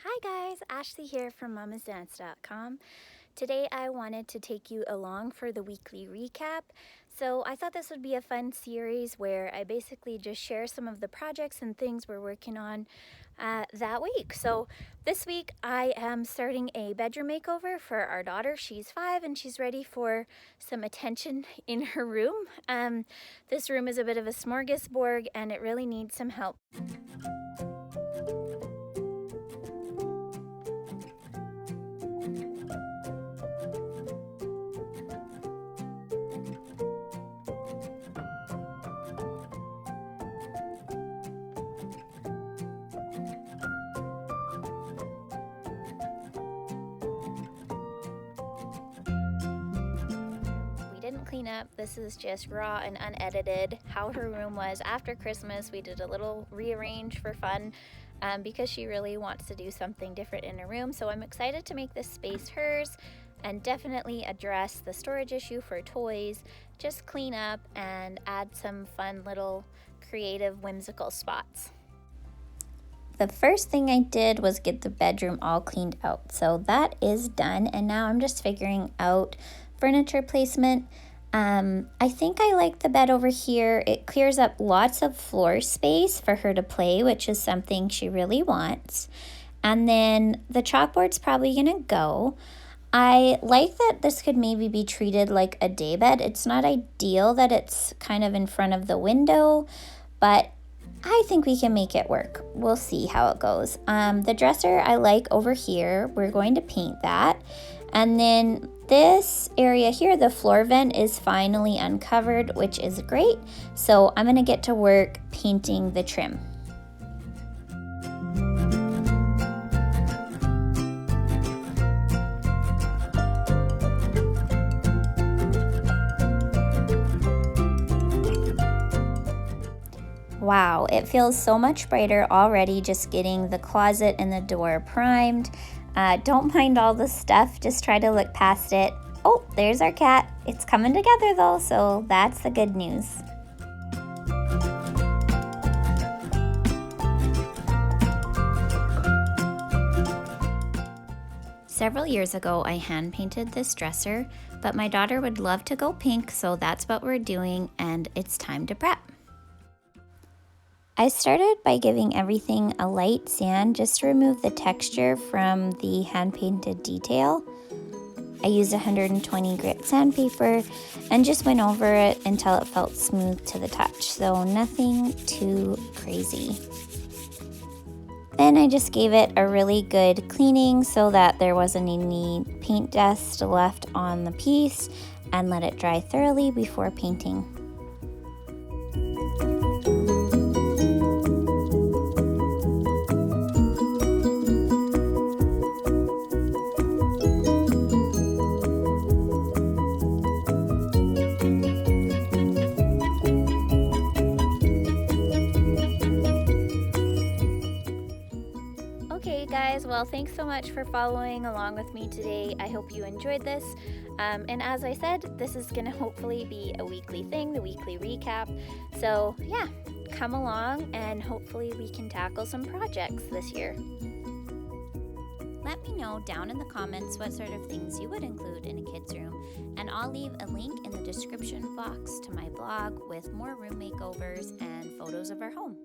Hi guys, Ashley here from mamasdance.com. Today I wanted to take you along for the weekly recap. So I thought this would be a fun series where I basically just share some of the projects and things we're working on that week. So this week I am starting a bedroom makeover for our daughter. She's 5 and she's ready for some attention in her room. This room is a bit of a smorgasbord and it really needs some help. Didn't clean up. This is just raw and unedited how her room was after Christmas. We did a little rearrange for fun because she really wants to do something different in her room. So I'm excited to make this space hers and definitely address the storage issue for toys, just clean up and add some fun little creative whimsical spots. The first thing I did was get the bedroom all cleaned out. So that is done, and now I'm just figuring out furniture placement. I think I like the bed over here. It clears up lots of floor space for her to play, which is something she really wants. And then the chalkboard's probably gonna go. I like that this could maybe be treated like a day bed. It's not ideal that it's kind of in front of the window, but I think we can make it work. We'll see how it goes. The dresser I like over here. We're going to paint that. And then this area here, the floor vent is finally uncovered, which is great. So I'm gonna get to work painting the trim. Wow, it feels so much brighter already just getting the closet and the door primed. Don't mind all the stuff, just try to look past it. Oh, there's our cat. It's coming together though, so that's the good news. Several years ago, I hand painted this dresser, but my daughter would love to go pink, so that's what we're doing, and it's time to prep. I started by giving everything a light sand just to remove the texture from the hand-painted detail. I used 120 grit sandpaper and just went over it until it felt smooth to the touch, so nothing too crazy. Then I just gave it a really good cleaning so that there wasn't any paint dust left on the piece, and let it dry thoroughly before painting. Okay guys, well thanks so much for following along with me today. I hope you enjoyed this. And as I said, this is gonna hopefully be a weekly thing, the weekly recap. So yeah, come along and hopefully we can tackle some projects this year. Let me know down in the comments what sort of things you would include in a kid's room, and I'll leave a link in the description box to my blog with more room makeovers and photos of our home.